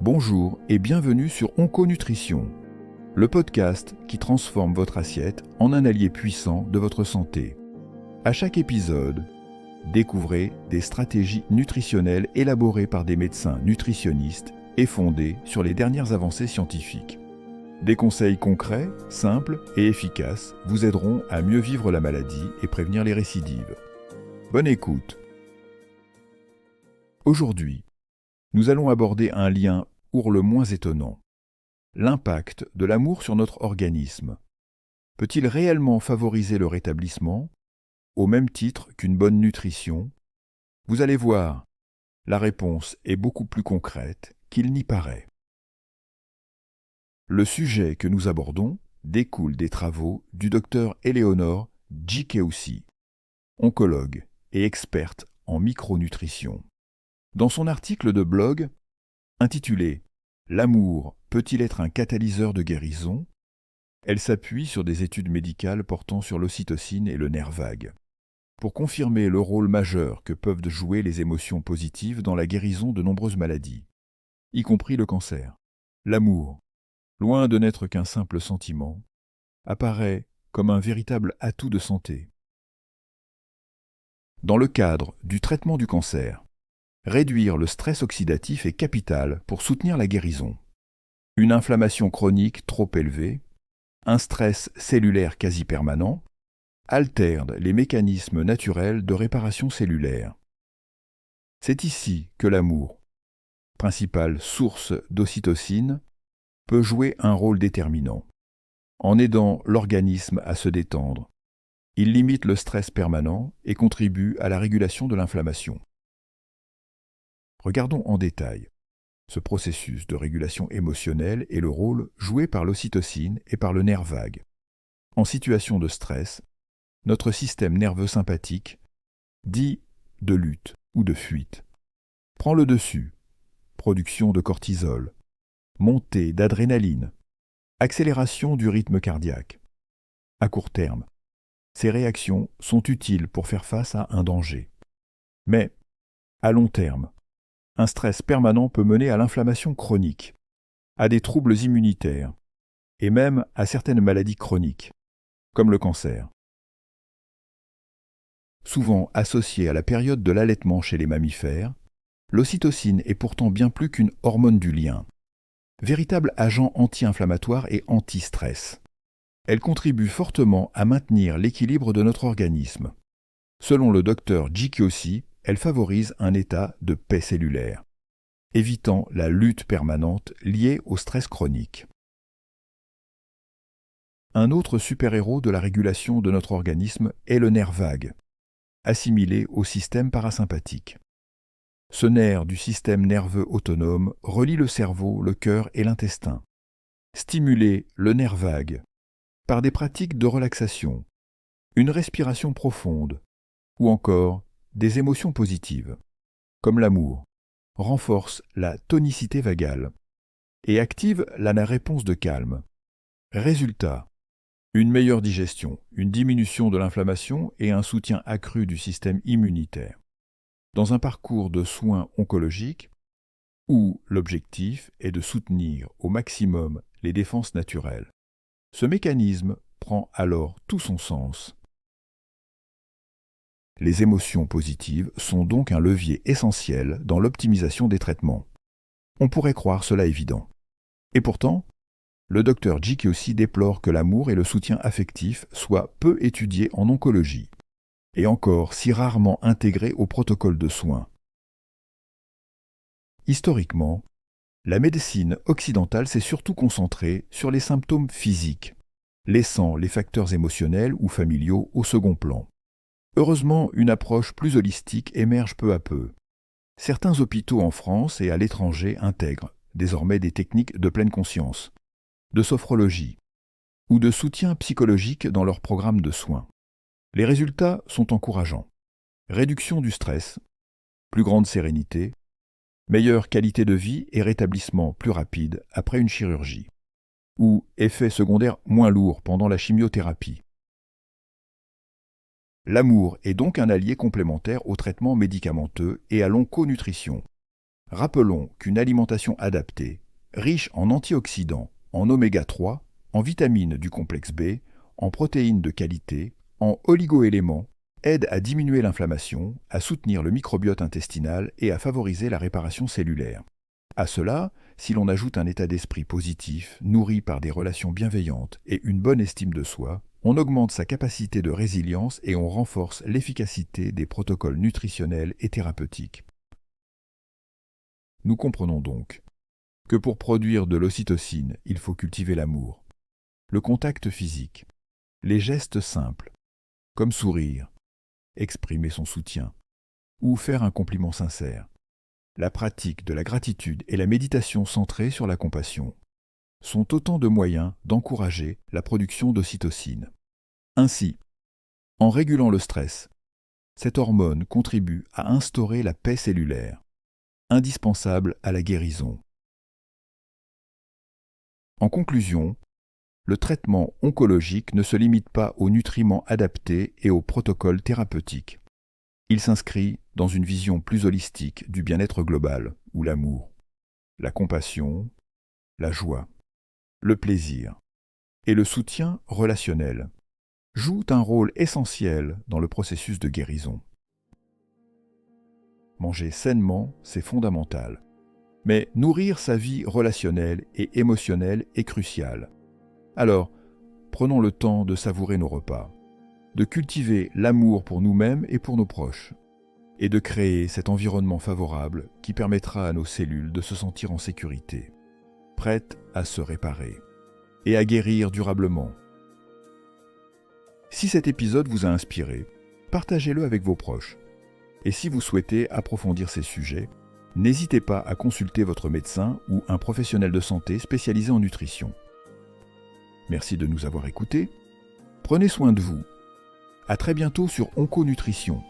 Bonjour et bienvenue sur Onconutrition, le podcast qui transforme votre assiette en un allié puissant de votre santé. À chaque épisode, découvrez des stratégies nutritionnelles élaborées par des médecins nutritionnistes et fondées sur les dernières avancées scientifiques. Des conseils concrets, simples et efficaces vous aideront à mieux vivre la maladie et prévenir les récidives. Bonne écoute. Aujourd'hui, nous allons aborder un lien pour le moins étonnant. L'impact de l'amour sur notre organisme. Peut-il réellement favoriser le rétablissement, au même titre qu'une bonne nutrition? Vous allez voir, la réponse est beaucoup plus concrète qu'il n'y paraît. Le sujet que nous abordons découle des travaux du Dr Eleonore Djikeoussi, oncologue et experte en micronutrition. Dans son article de blog intitulé « L'amour peut-il être un catalyseur de guérison ?», elle s'appuie sur des études médicales portant sur l'ocytocine et le nerf vague, pour confirmer le rôle majeur que peuvent jouer les émotions positives dans la guérison de nombreuses maladies, y compris le cancer. L'amour, loin de n'être qu'un simple sentiment, apparaît comme un véritable atout de santé. Dans le cadre du traitement du cancer, réduire le stress oxydatif est capital pour soutenir la guérison. Une inflammation chronique trop élevée, un stress cellulaire quasi permanent, altèrent les mécanismes naturels de réparation cellulaire. C'est ici que l'amour, principale source d'ocytocine, peut jouer un rôle déterminant. En aidant l'organisme à se détendre, il limite le stress permanent et contribue à la régulation de l'inflammation. Regardons en détail ce processus de régulation émotionnelle et le rôle joué par l'ocytocine et par le nerf vague. En situation de stress, notre système nerveux sympathique, dit de lutte ou de fuite, prend le dessus. Production de cortisol, montée d'adrénaline, accélération du rythme cardiaque. À court terme, ces réactions sont utiles pour faire face à un danger. Mais, à long terme, un stress permanent peut mener à l'inflammation chronique, à des troubles immunitaires et même à certaines maladies chroniques, comme le cancer. Souvent associée à la période de l'allaitement chez les mammifères, l'ocytocine est pourtant bien plus qu'une hormone du lien, véritable agent anti-inflammatoire et anti-stress. Elle contribue fortement à maintenir l'équilibre de notre organisme. Selon le Dr Djikeoussi, elle favorise un état de paix cellulaire, évitant la lutte permanente liée au stress chronique. Un autre super-héros de la régulation de notre organisme est le nerf vague, assimilé au système parasympathique. Ce nerf du système nerveux autonome relie le cerveau, le cœur et l'intestin. Stimuler le nerf vague par des pratiques de relaxation, une respiration profonde ou encore des émotions positives, comme l'amour, renforce la tonicité vagale et active la réponse de calme. Résultat, une meilleure digestion, une diminution de l'inflammation et un soutien accru du système immunitaire. Dans un parcours de soins oncologiques où l'objectif est de soutenir au maximum les défenses naturelles, ce mécanisme prend alors tout son sens. Les émotions positives sont donc un levier essentiel dans l'optimisation des traitements. On pourrait croire cela évident. Et pourtant, le Dr Djikeoussi déplore que l'amour et le soutien affectif soient peu étudiés en oncologie, et encore si rarement intégrés au protocole de soins. Historiquement, la médecine occidentale s'est surtout concentrée sur les symptômes physiques, laissant les facteurs émotionnels ou familiaux au second plan. Heureusement, une approche plus holistique émerge peu à peu. Certains hôpitaux en France et à l'étranger intègrent désormais des techniques de pleine conscience, de sophrologie ou de soutien psychologique dans leurs programmes de soins. Les résultats sont encourageants. Réduction du stress, plus grande sérénité, meilleure qualité de vie et rétablissement plus rapide après une chirurgie, ou effets secondaires moins lourds pendant la chimiothérapie. L'amour est donc un allié complémentaire au traitement médicamenteux et à l'onconutrition. Rappelons qu'une alimentation adaptée, riche en antioxydants, en oméga 3, en vitamines du complexe B, en protéines de qualité, en oligoéléments, aide à diminuer l'inflammation, à soutenir le microbiote intestinal et à favoriser la réparation cellulaire. À cela, si l'on ajoute un état d'esprit positif, nourri par des relations bienveillantes et une bonne estime de soi, on augmente sa capacité de résilience et on renforce l'efficacité des protocoles nutritionnels et thérapeutiques. Nous comprenons donc que pour produire de l'ocytocine, il faut cultiver l'amour, le contact physique, les gestes simples, comme sourire, exprimer son soutien, ou faire un compliment sincère. La pratique de la gratitude et la méditation centrée sur la compassion sont autant de moyens d'encourager la production d'ocytocine. Ainsi, en régulant le stress, cette hormone contribue à instaurer la paix cellulaire, indispensable à la guérison. En conclusion, le traitement oncologique ne se limite pas aux nutriments adaptés et aux protocoles thérapeutiques. Il s'inscrit dans une vision plus holistique du bien-être global, où l'amour, la compassion, la joie, le plaisir et le soutien relationnel jouent un rôle essentiel dans le processus de guérison. Manger sainement, c'est fondamental. Mais nourrir sa vie relationnelle et émotionnelle est crucial. Alors, prenons le temps de savourer nos repas, de cultiver l'amour pour nous-mêmes et pour nos proches, et de créer cet environnement favorable qui permettra à nos cellules de se sentir en sécurité, prêtes à se réparer et à guérir durablement. Si cet épisode vous a inspiré, partagez-le avec vos proches. Et si vous souhaitez approfondir ces sujets, n'hésitez pas à consulter votre médecin ou un professionnel de santé spécialisé en nutrition. Merci de nous avoir écoutés. Prenez soin de vous. À très bientôt sur Onco Nutrition.